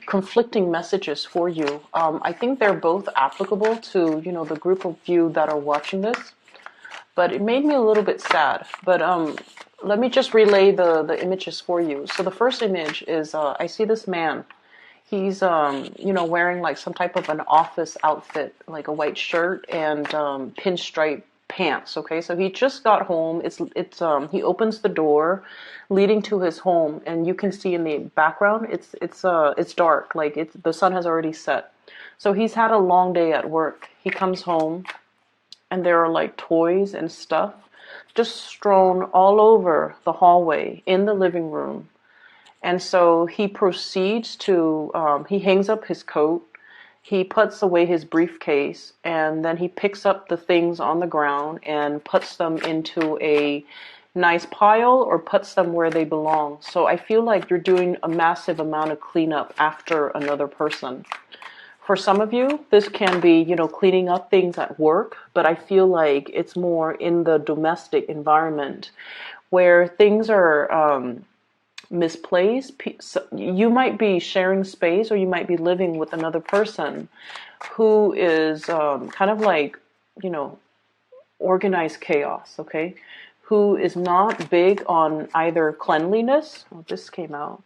conflicting messages for you. I think they're both applicable to, the group of you that are watching this, but it made me a little bit sad. But let me just relay the images for you. So the first image is I see this man. He's wearing like some type of an office outfit, like a white shirt and pinstripe pants. Okay, so he just got home. He opens the door leading to his home, and you can see in the background it's dark, like the sun has already set. So he's had a long day at work. He comes home, and there are like toys and stuff just strewn all over the hallway in the living room. And so he proceeds to, he hangs up his coat, he puts away his briefcase, and then he picks up the things on the ground and puts them into a nice pile or puts them where they belong. So I feel like you're doing a massive amount of cleanup after another person. For some of you, this can be, cleaning up things at work, but I feel like it's more in the domestic environment where things are misplaced. You might be sharing space, or you might be living with another person who is kind of like, organized chaos, okay? Who is not big on either cleanliness, oh, this came out,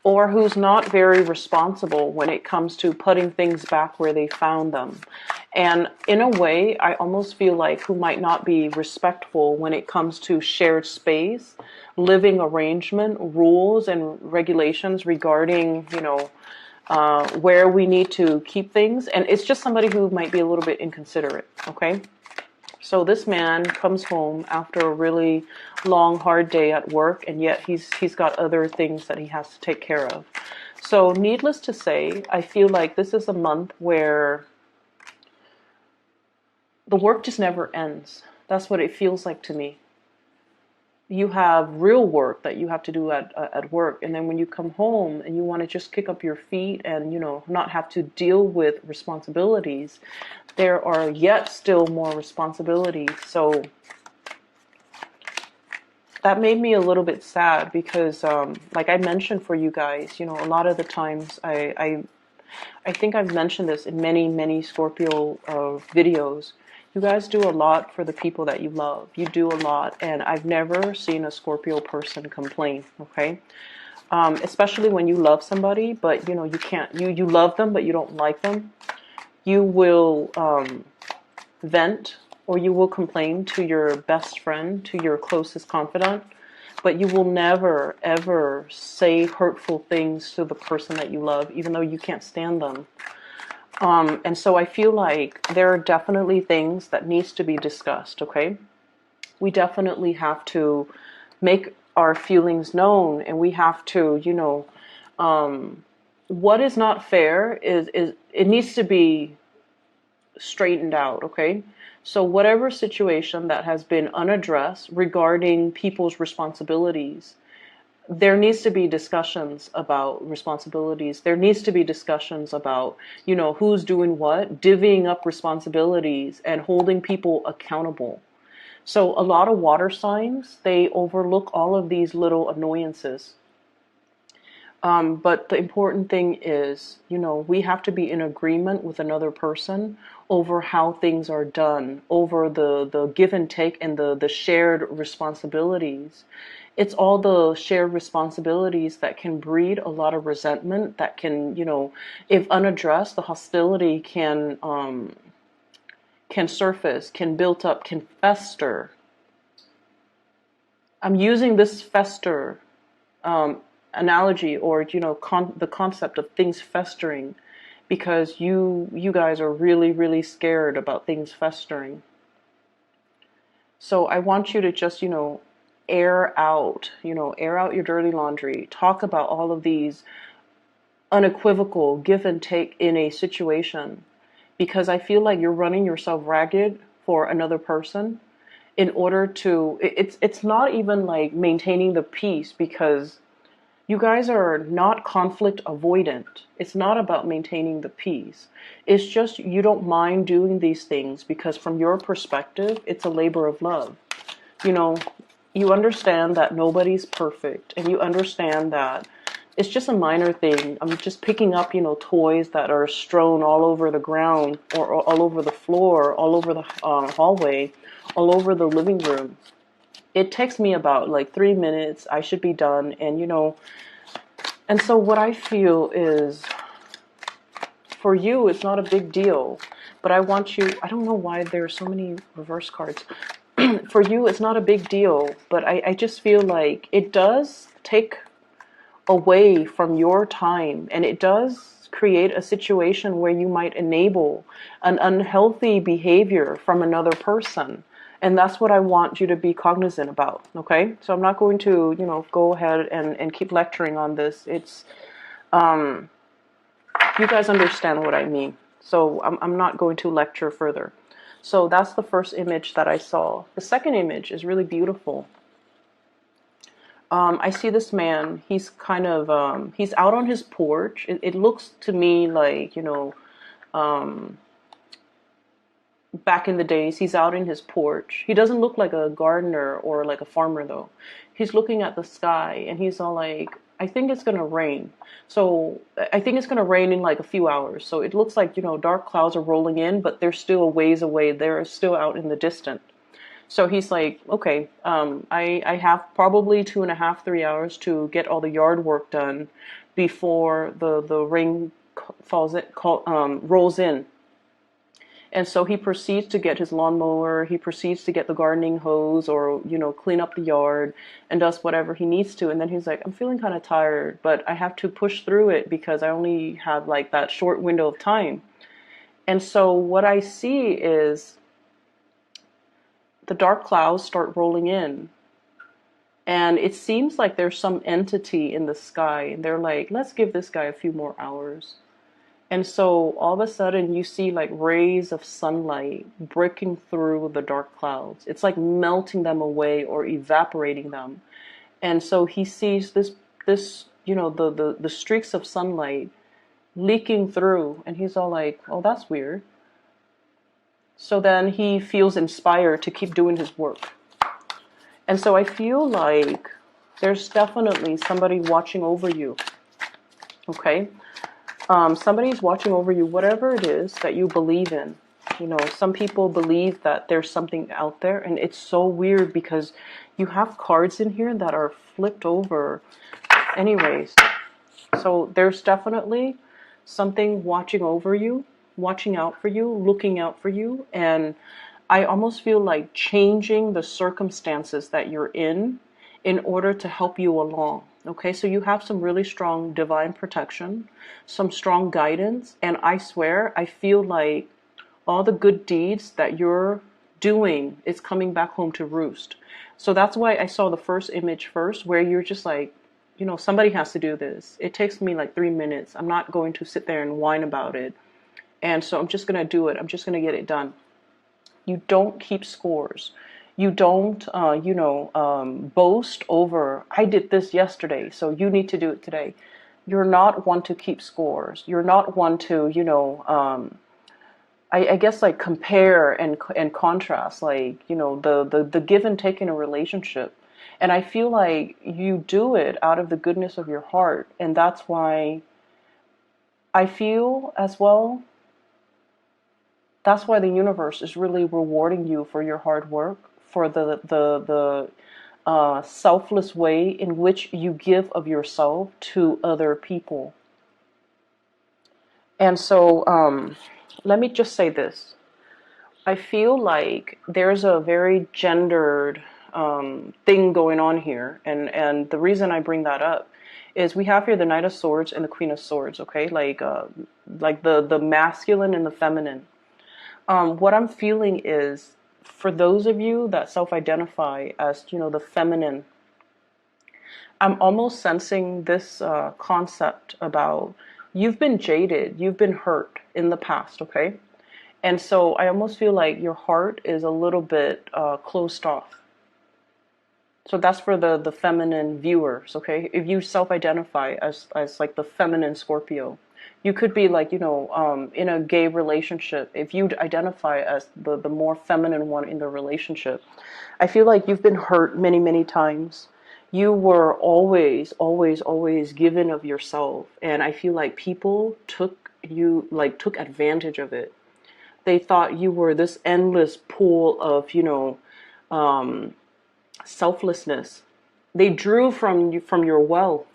or who's not very responsible when it comes to putting things back where they found them. And in a way, I almost feel like who might not be respectful when it comes to shared space, living arrangement, rules and regulations regarding, where we need to keep things. And it's just somebody who might be a little bit inconsiderate, okay? So this man comes home after a really long, hard day at work, and yet he's got other things that he has to take care of. So needless to say, I feel like this is a month where the work just never ends. That's what it feels like to me. You have real work that you have to do at work, and then when you come home and you want to just kick up your feet and not have to deal with responsibilities, there are yet still more responsibilities. So that made me a little bit sad because like I mentioned for you guys, a lot of the times I think I've mentioned this in many Scorpio videos. You guys do a lot for the people that you love. You do a lot, and I've never seen a Scorpio person complain, okay? Especially when you love somebody, but you can't, you love them, but you don't like them. You will vent, or you will complain to your best friend, to your closest confidant, but you will never, ever say hurtful things to the person that you love, even though you can't stand them. And so I feel like there are definitely things that needs to be discussed, okay? We definitely have to make our feelings known, and we have to, what is not fair is it needs to be straightened out, okay? So whatever situation that has been unaddressed regarding people's responsibilities, there needs to be discussions about responsibilities. There needs to be discussions about, who's doing what, divvying up responsibilities and holding people accountable. So a lot of water signs, they overlook all of these little annoyances. But the important thing is, we have to be in agreement with another person over how things are done, over the give and take and the shared responsibilities. It's all the shared responsibilities that can breed a lot of resentment, that can, if unaddressed, the hostility can surface, can build up, can fester. I'm using this fester analogy, or the concept of things festering, because you guys are really scared about things festering. So I want you to just air out your dirty laundry. Talk about all of these unequivocal give and take in a situation, because I feel like you're running yourself ragged for another person in order to, it's not even like maintaining the peace, because you guys are not conflict avoidant. It's not about maintaining the peace. It's just you don't mind doing these things because from your perspective, it's a labor of love. You understand that nobody's perfect, and you understand that It's just a minor thing. I'm just picking up, toys that are strewn all over the ground, or all over the floor, all over the hallway, all over the living room. It takes me about like 3 minutes. I should be done. And so what I feel is, for you, it's not a big deal. But I want you, I don't know why there are so many reverse cards. For you, it's not a big deal. But I just feel like it does take away from your time. And it does create a situation where you might enable an unhealthy behavior from another person. And that's what I want you to be cognizant about, okay? So I'm not going to, go ahead and keep lecturing on this. It's, you guys understand what I mean. So I'm not going to lecture further. So that's the first image that I saw. The second image is really beautiful. I see this man. He's kind of, he's out on his porch. It looks to me like, back in the days, he's out in his porch. He doesn't look like a gardener or like a farmer, though. He's looking at the sky, and he's all like, I think it's going to rain. So I think it's going to rain in like a few hours. So it looks like, dark clouds are rolling in, but they're still a ways away. They're still out in the distance. So he's like, okay, I have probably 2.5, 3 hours to get all the yard work done before the rain rolls in. And so he proceeds to get his lawnmower, he proceeds to get the gardening hose, or, clean up the yard, and does whatever he needs to. And then he's like, I'm feeling kind of tired, but I have to push through it because I only have like that short window of time. And so what I see is the dark clouds start rolling in. And it seems like there's some entity in the sky, and they're like, let's give this guy a few more hours. And so all of a sudden you see like rays of sunlight breaking through the dark clouds. It's like melting them away or evaporating them. And so he sees this the streaks of sunlight leaking through, and he's all like, oh, that's weird. So then he feels inspired to keep doing his work. And so I feel like there's definitely somebody watching over you. Okay? Somebody's watching over you, whatever it is that you believe in. Some people believe that there's something out there, and it's so weird because you have cards in here that are flipped over. Anyways, so there's definitely something watching over you, watching out for you, looking out for you, and I almost feel like changing the circumstances that you're in order to help you along. Okay, so you have some really strong divine protection, some strong guidance, and I swear, I feel like all the good deeds that you're doing is coming back home to roost. So that's why I saw the first image first, where you're just like, somebody has to do this. It takes me like 3 minutes. I'm not going to sit there and whine about it. And so I'm just going to do it. I'm just going to get it done. You don't keep scores. You don't, boast over, I did this yesterday, so you need to do it today. You're not one to keep scores. You're not one to, I guess like compare and contrast, like, the give and take in a relationship. And I feel like you do it out of the goodness of your heart. And that's why I feel as well, that's why the universe is really rewarding you for your hard work, for the selfless way in which you give of yourself to other people. And so let me just say this. I feel like there's a very gendered thing going on here. And the reason I bring that up is we have here the Knight of Swords and the Queen of Swords, okay? Like the masculine and the feminine. What I'm feeling is, for those of you that self-identify as, the feminine, I'm almost sensing this concept about you've been jaded, you've been hurt in the past, okay? And so I almost feel like your heart is a little bit closed off. So that's for the feminine viewers, okay? If you self-identify as like the feminine Scorpio, you could be like, in a gay relationship. If you identify as the more feminine one in the relationship, I feel like you've been hurt many, many times. You were always, always, always given of yourself. And I feel like people took advantage of it. They thought you were this endless pool of, selflessness. They drew from you, from your wealth.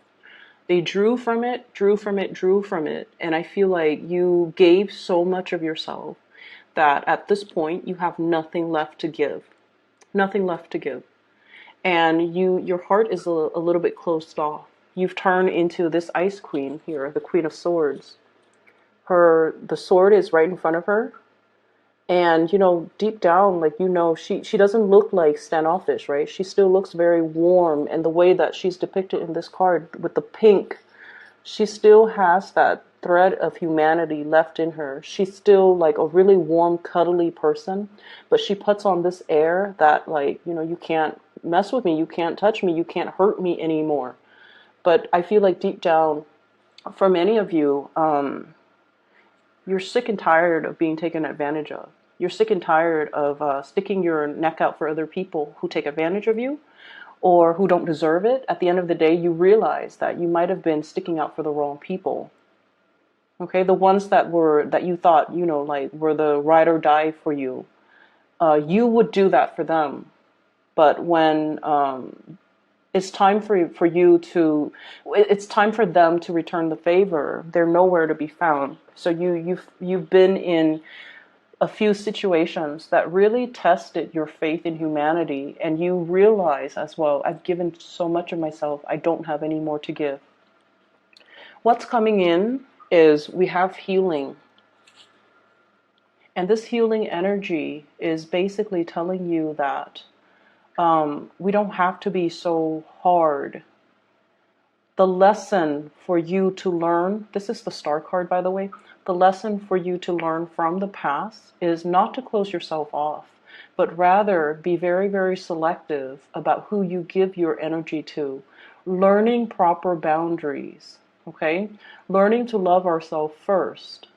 They drew from it, drew from it, drew from it. And I feel like you gave so much of yourself that at this point you have nothing left to give. Nothing left to give. And your heart is a little bit closed off. You've turned into this ice queen here, the Queen of Swords. The sword is right in front of her. And, deep down, like, she doesn't look like standoffish, right? She still looks very warm. And the way that she's depicted in this card with the pink, she still has that thread of humanity left in her. She's still like a really warm, cuddly person, but she puts on this air that, like, you can't mess with me, you can't touch me, you can't hurt me anymore. But I feel like deep down, for many of you, you're sick and tired of being taken advantage of. You're sick and tired of sticking your neck out for other people who take advantage of you or who don't deserve it. At the end of the day, you realize that you might have been sticking out for the wrong people. Okay, the ones that you thought, were the ride or die for you. You would do that for them. But when it's time it's time for them to return the favor, they're nowhere to be found. So you've been in a few situations that really tested your faith in humanity, and you realize as well, I've given so much of myself, I don't have any more to give. What's coming in is we have healing. And this healing energy is basically telling you that we don't have to be so hard. The lesson for you to learn, this is the star card, by the way, the lesson for you to learn from the past is not to close yourself off, but rather be very, very selective about who you give your energy to. Learning proper boundaries, okay? Learning to love ourselves first.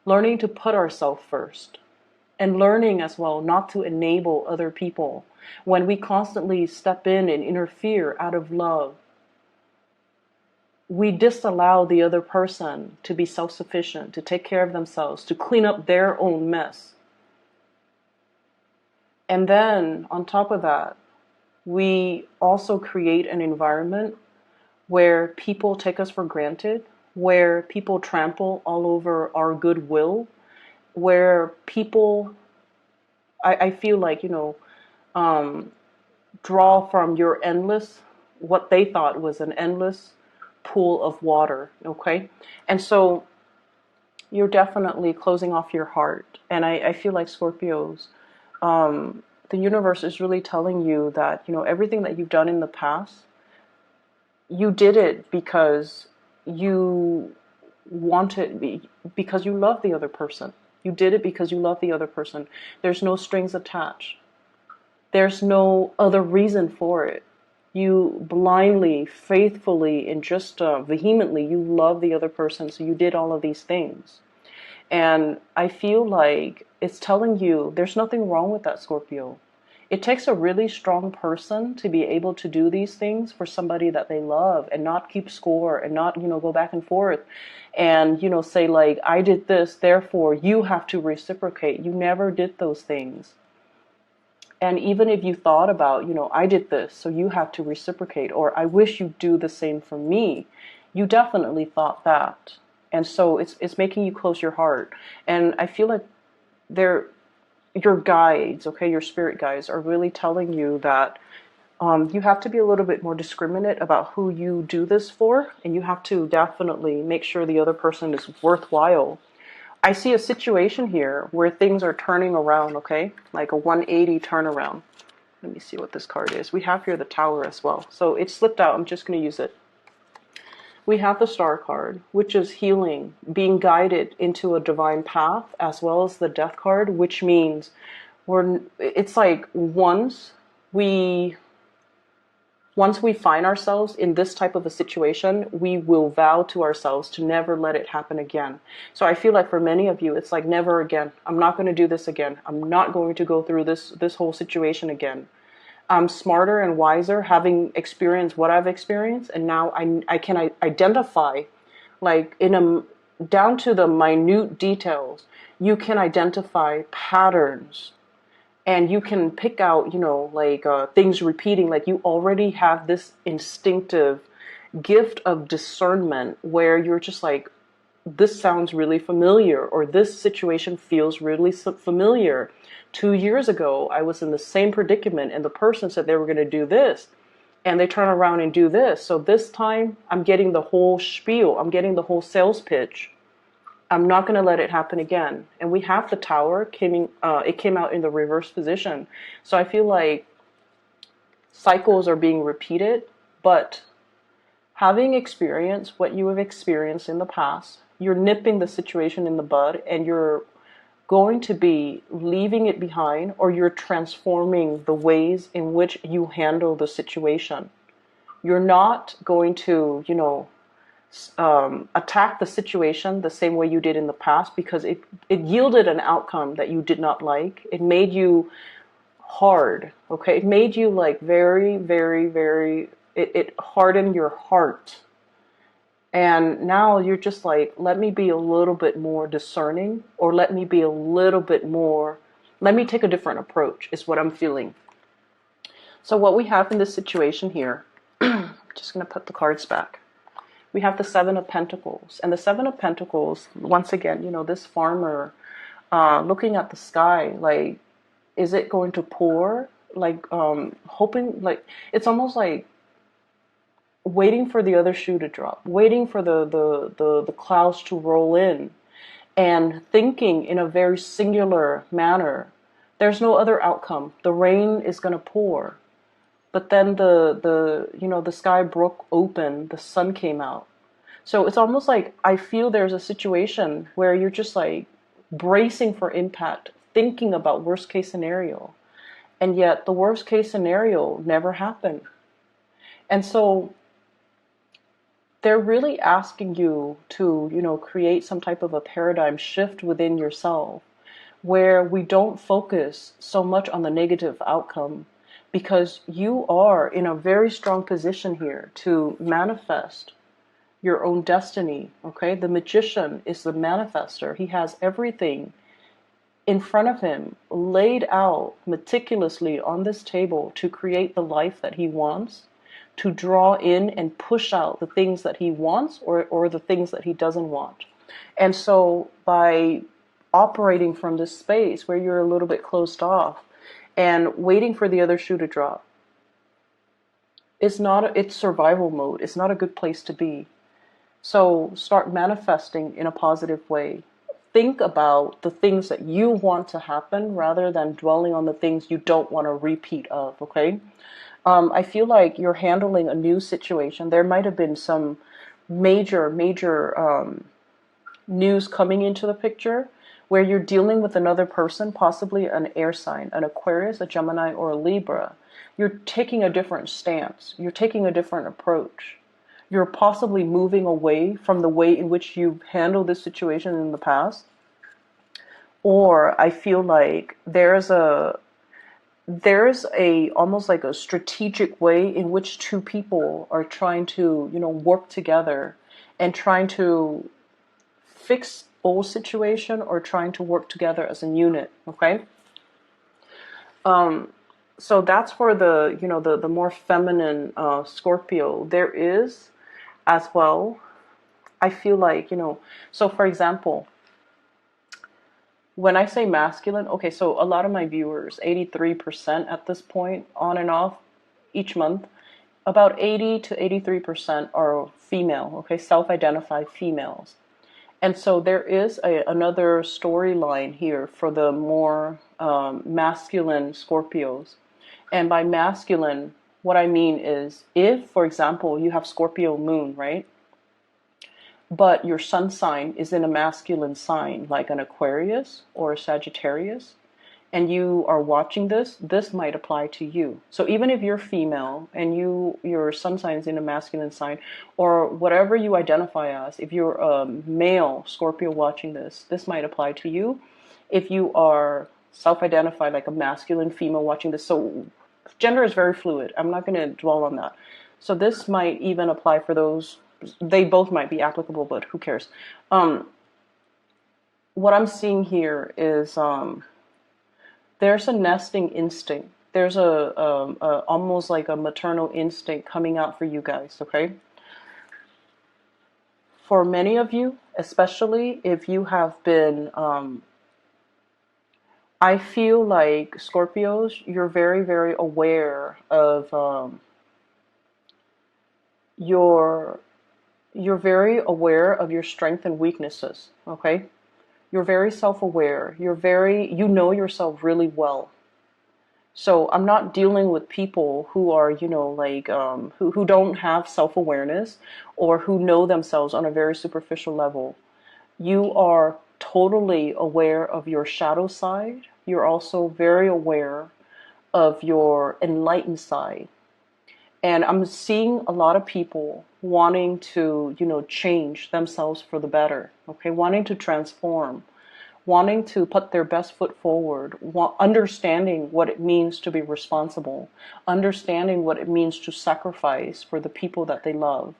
Learning to put ourselves first. And learning as well not to enable other people. When we constantly step in and interfere out of love, we disallow the other person to be self-sufficient, to take care of themselves, to clean up their own mess. And then, on top of that, we also create an environment where people take us for granted, where people trample all over our goodwill, where people, I feel like, draw from your what they thought was an endless pool of water, okay? And so you're definitely closing off your heart. And I feel like Scorpios, the universe is really telling you that, everything that you've done in the past, you did it because you because you love the other person. You did it because you love the other person. There's no strings attached. There's no other reason for it. You blindly, faithfully, and just vehemently, you love the other person, so you did all of these things. And I feel like it's telling you there's nothing wrong with that, Scorpio. It takes a really strong person to be able to do these things for somebody that they love and not keep score and not, go back and forth and, say like, I did this, therefore you have to reciprocate. You never did those things. And even if you thought about, I did this, so you have to reciprocate, or I wish you'd do the same for me, you definitely thought that. And so it's making you close your heart. And I feel like your guides, okay, your spirit guides are really telling you that you have to be a little bit more discriminate about who you do this for, and you have to definitely make sure the other person is worthwhile. I see a situation here where things are turning around, okay? Like a 180 turnaround. Let me see what this card is. We have here the Tower as well. So it slipped out. I'm just going to use it. We have the Star card, which is healing, being guided into a divine path, as well as the Death card, which means it's like once we find ourselves in this type of a situation, we will vow to ourselves to never let it happen again. So I feel like for many of you, it's like never again. I'm not going to do this again. I'm not going to go through this whole situation again. I'm smarter and wiser, having experienced what I've experienced, and now I can identify, like in a down to the minute details. You can identify patterns, and you can pick out, like things repeating. Like you already have this instinctive gift of discernment where you're just like, this sounds really familiar, or this situation feels really familiar. 2 years ago, I was in the same predicament, and the person said they were going to do this, and they turn around and do this. So this time, I'm getting the whole spiel. I'm getting the whole sales pitch. I'm not going to let it happen again. And we have the tower. It came out in the reverse position. So I feel like cycles are being repeated, but having experienced what you have experienced in the past, you're nipping the situation in the bud, and you're going to be leaving it behind, or you're transforming the ways in which you handle the situation. You're not going to, attack the situation the same way you did in the past, because it yielded an outcome that you did not like. It made you hard, okay? It made you like very, very, very, it hardened your heart. And now you're just like, let me be a little bit more discerning, or let me be a little bit more, let me take a different approach, is what I'm feeling. So what we have in this situation here, just going to put the cards back. We have the Seven of Pentacles. And the Seven of Pentacles, once again, this farmer looking at the sky, like, is it going to pour? Like, hoping, like, it's almost like waiting for the other shoe to drop, waiting for the clouds to roll in, and thinking in a very singular manner. There's no other outcome. The rain is going to pour. But then the sky broke open, the sun came out. So it's almost like I feel there's a situation where you're just like bracing for impact, thinking about worst case scenario. And yet the worst case scenario never happened. And so they're really asking you to, create some type of a paradigm shift within yourself, where we don't focus so much on the negative outcome, because you are in a very strong position here to manifest your own destiny, okay? The magician is the manifester. He has everything in front of him, laid out meticulously on this table to create the life that he wants, to draw in and push out the things that he wants, or the things that he doesn't want. And so by operating from this space where you're a little bit closed off and waiting for the other shoe to drop, it's survival mode. It's not a good place to be. So start manifesting in a positive way. Think about the things that you want to happen rather than dwelling on the things you don't want a repeat of, okay? I feel like you're handling a new situation. There might have been some major news coming into the picture where you're dealing with another person, possibly an air sign, an Aquarius, a Gemini, or a Libra. You're taking a different stance. You're taking a different approach. You're possibly moving away from the way in which you've handled this situation in the past. Or I feel like there's almost like a strategic way in which two people are trying to, work together and trying to fix old situation, or trying to work together as a unit, okay? So that's for the more feminine Scorpio. There is as well, I feel like, so for example, when I say masculine, okay, so a lot of my viewers, 83% at this point, on and off each month, about 80 to 83% are female, okay, self-identified females. And so there is another storyline here for the more masculine Scorpios. And by masculine, what I mean is, if, for example, you have Scorpio moon, right? But your sun sign is in a masculine sign, like an Aquarius or a Sagittarius, and you are watching this might apply to you. So even if you're female and your sun sign is in a masculine sign, or whatever you identify as, if you're a male Scorpio watching this might apply to you. If you are self-identified like a masculine female watching this, so gender is very fluid. I'm not going to dwell on that. So this might even apply for those. They both might be applicable, but who cares? What I'm seeing here is there's a nesting instinct. There's a almost like a maternal instinct coming out for you guys, okay? For many of you, especially if you have been, I feel like Scorpios, you're very, very aware of you're very aware of your strengths and weaknesses, okay? You're very self-aware. You know yourself really well. So I'm not dealing with people who are, like, who don't have self-awareness or who know themselves on a very superficial level. You are totally aware of your shadow side. You're also very aware of your enlightened side. And I'm seeing a lot of people wanting to, change themselves for the better, okay? Wanting to transform, wanting to put their best foot forward, understanding what it means to be responsible, understanding what it means to sacrifice for the people that they love,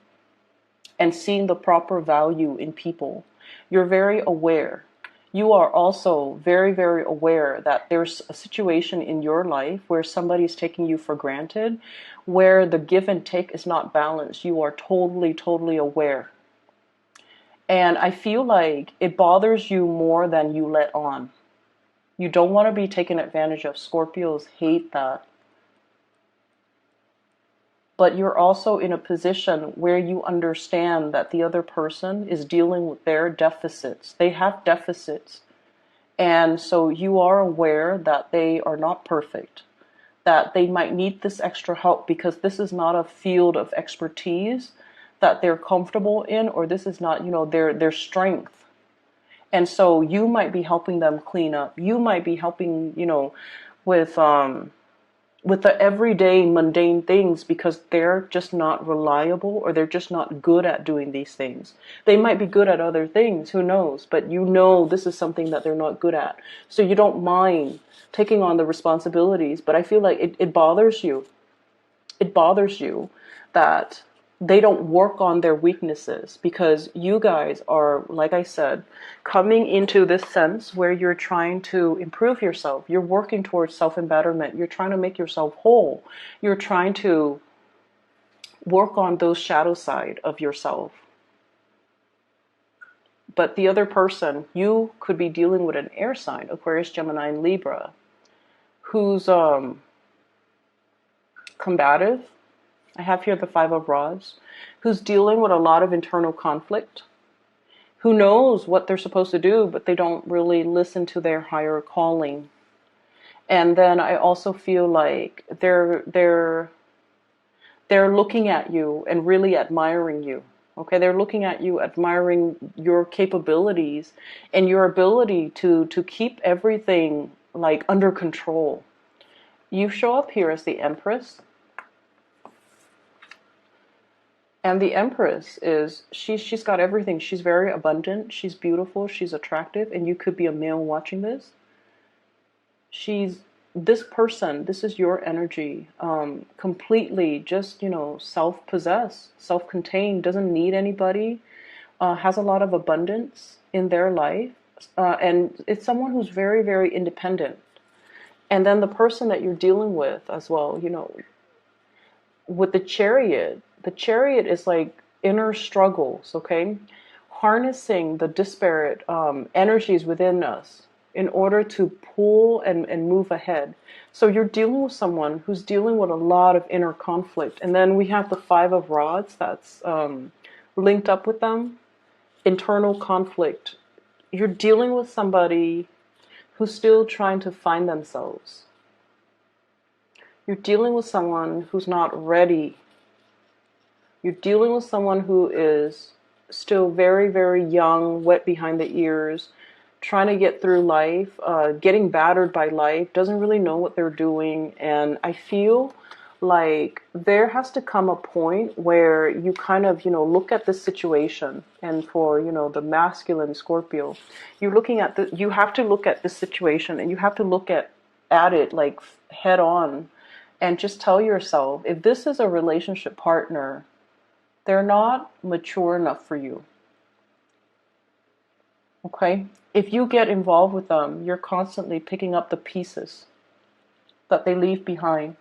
and seeing the proper value in people. You're very aware. You are also very, very aware that there's a situation in your life where somebody's taking you for granted, where the give and take is not balanced. You are totally, totally aware. And I feel like it bothers you more than you let on. You don't want to be taken advantage of. Scorpios hate that. But you're also in a position where you understand that the other person is dealing with their deficits. They have deficits. And so you are aware that they are not perfect, that they might need this extra help because this is not a field of expertise that they're comfortable in, or this is not, their strength. And so you might be helping them clean up. You might be helping, with the everyday mundane things because they're just not reliable or they're just not good at doing these things. They might be good at other things, who knows, but this is something that they're not good at. So you don't mind taking on the responsibilities, but I feel like it bothers you. It bothers you that they don't work on their weaknesses because you guys are, like I said, coming into this sense where you're trying to improve yourself. You're working towards self-embetterment. You're trying to make yourself whole. You're trying to work on those shadow side of yourself. But the other person, you could be dealing with an air sign, Aquarius, Gemini, and Libra, who's combative. I have here the Five of Rods, who's dealing with a lot of internal conflict, who knows what they're supposed to do, but they don't really listen to their higher calling. And then I also feel like they're looking at you and really admiring you. Okay, they're looking at you, admiring your capabilities and your ability to keep everything like under control. You show up here as the Empress. And the Empress is, she's got everything. She's very abundant. She's beautiful. She's attractive. And you could be a male watching this. This person, this is your energy, completely just, self-possessed, self-contained, doesn't need anybody, has a lot of abundance in their life. And it's someone who's very, very independent. And then the person that you're dealing with as well, with the Chariot is like inner struggles, okay? Harnessing the disparate energies within us in order to pull and move ahead. So you're dealing with someone who's dealing with a lot of inner conflict. And then we have the Five of Rods that's linked up with them. Internal conflict. You're dealing with somebody who's still trying to find themselves. You're dealing with someone who's not ready. You're dealing with someone who is still very, very young, wet behind the ears, trying to get through life, getting battered by life, doesn't really know what they're doing. And I feel like there has to come a point where you kind of, look at this situation. And for, the masculine Scorpio, you have to look at this situation and you have to look at it like head on And just tell yourself, if this is a relationship partner, they're not mature enough for you. Okay? If you get involved with them, you're constantly picking up the pieces that they leave behind.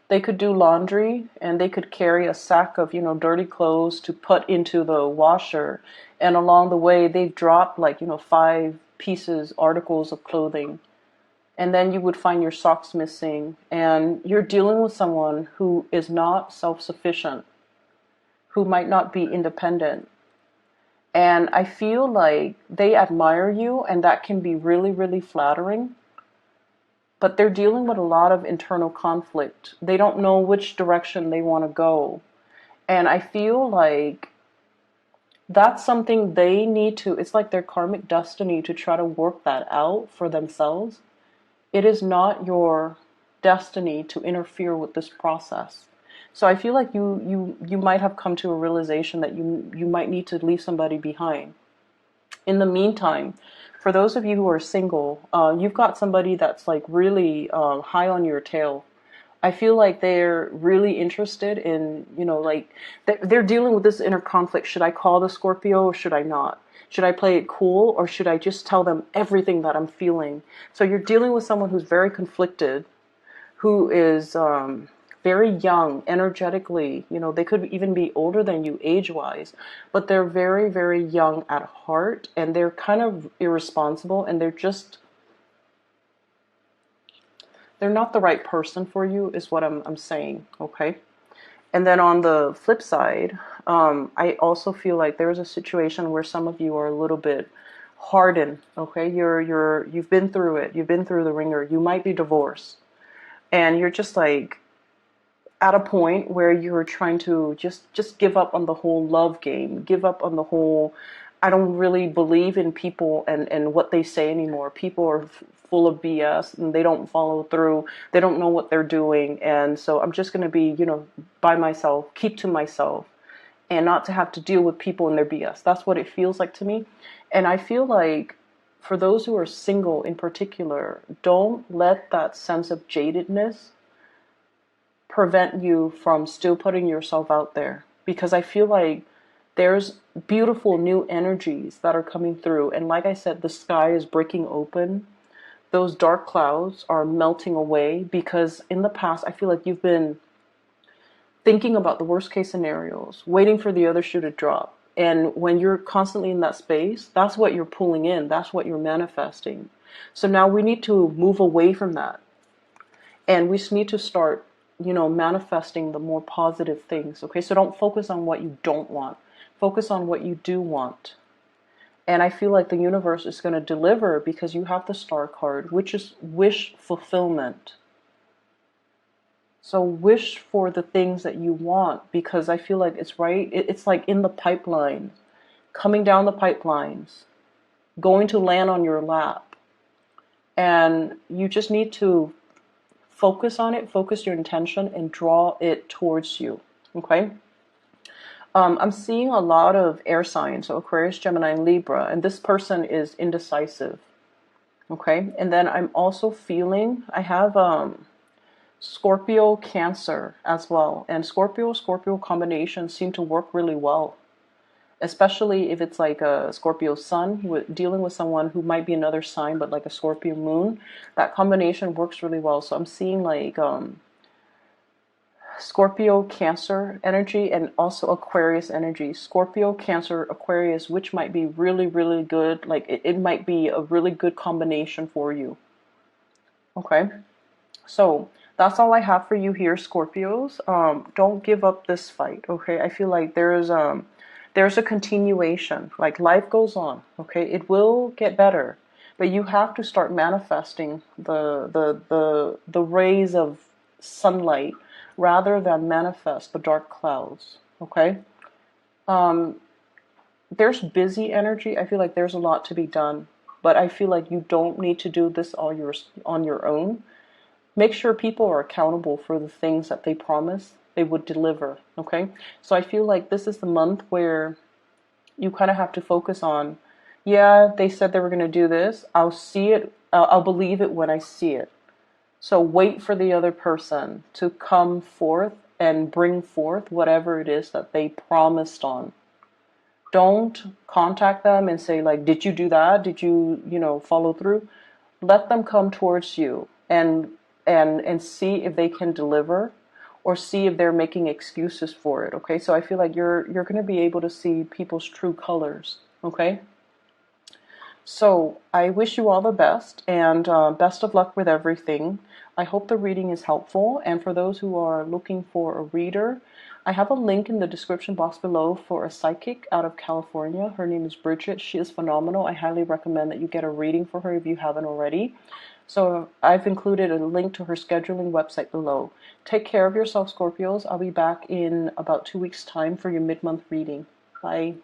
They could do laundry and they could carry a sack of, dirty clothes to put into the washer. And along the way, they've dropped like, 5 articles of clothing. And then you would find your socks missing. And you're dealing with someone who is not self-sufficient, who might not be independent. And I feel like they admire you, and that can be really, really flattering. But they're dealing with a lot of internal conflict. They don't know which direction they want to go. And I feel like that's something they need to, it's like their karmic destiny to try to work that out for themselves. It is not your destiny to interfere with this process. So I feel like you might have come to a realization that you might need to leave somebody behind. In the meantime, for those of you who are single, you've got somebody that's like really high on your tail. I feel like they're really interested in, like they're dealing with this inner conflict. Should I call the Scorpio or should I not? Should I play it cool or should I just tell them everything that I'm feeling? So you're dealing with someone who's very conflicted, who is very young, energetically. They could even be older than you age-wise, but they're very, very young at heart, and they're kind of irresponsible, and they're not the right person for you, is what I'm saying, okay? And then on the flip side, I also feel like there's a situation where some of you are a little bit hardened, okay? You've been through it. You've been through the ringer. You might be divorced. And you're just like at a point where you're trying to just give up on the whole love game, give up on the whole, I don't really believe in people and what they say anymore. People are full of BS and they don't follow through. They don't know what they're doing. And so I'm just going to be, by myself, keep to myself and not to have to deal with people and their BS. That's what it feels like to me. And I feel like for those who are single in particular, don't let that sense of jadedness prevent you from still putting yourself out there. Because I feel like there's beautiful new energies that are coming through. And like I said, the sky is breaking open. Those dark clouds are melting away because in the past, I feel like you've been thinking about the worst case scenarios, waiting for the other shoe to drop. And when you're constantly in that space, that's what you're pulling in. That's what you're manifesting. So now we need to move away from that. And we just need to start, manifesting the more positive things. Okay, so don't focus on what you don't want. Focus on what you do want. And I feel like the universe is going to deliver because you have the star card, which is wish fulfillment. So wish for the things that you want because I feel like it's right. It's like in the pipeline, coming down the pipelines, going to land on your lap. And you just need to focus on it, focus your intention, and draw it towards you. Okay? I'm seeing a lot of air signs, so Aquarius, Gemini, and Libra, and this person is indecisive. Okay? And then I'm also feeling, I have Scorpio, Cancer as well. And Scorpio combinations seem to work really well. Especially if it's like a Scorpio sun, dealing with someone who might be another sign, but like a Scorpio moon. That combination works really well. So I'm seeing like Scorpio, Cancer energy and also Aquarius energy. Scorpio, Cancer, Aquarius, which might be really, really good. Like it might be a really good combination for you. Okay. So that's all I have for you here, Scorpios. Don't give up this fight. Okay. I feel like there's a continuation, like life goes on, okay? It will get better, but you have to start manifesting the rays of sunlight rather than manifest the dark clouds, okay? There's busy energy. I feel like there's a lot to be done, but I feel like you don't need to do this all on your own. Make sure people are accountable for the things that they promise they would deliver, okay? So I feel like this is the month where you kind of have to focus on, yeah, they said they were going to do this. I'll see it. I'll believe it when I see it. So wait for the other person to come forth and bring forth whatever it is that they promised on. Don't contact them and say, like, did you do that? Did you, follow through? Let them come towards you and see if they can deliver, or see if they're making excuses for it. Okay, so I feel like you're going to be able to see people's true colors. Okay, so I wish you all the best, and best of luck with everything. I hope the reading is helpful, and for those who are looking for a reader, I have a link in the description box below for a psychic out of California. Her name is Bridget. She is phenomenal. I highly recommend that you get a reading for her if you haven't already. So I've included a link to her scheduling website below. Take care of yourself, Scorpios. I'll be back in about 2 weeks' time for your mid-month reading. Bye.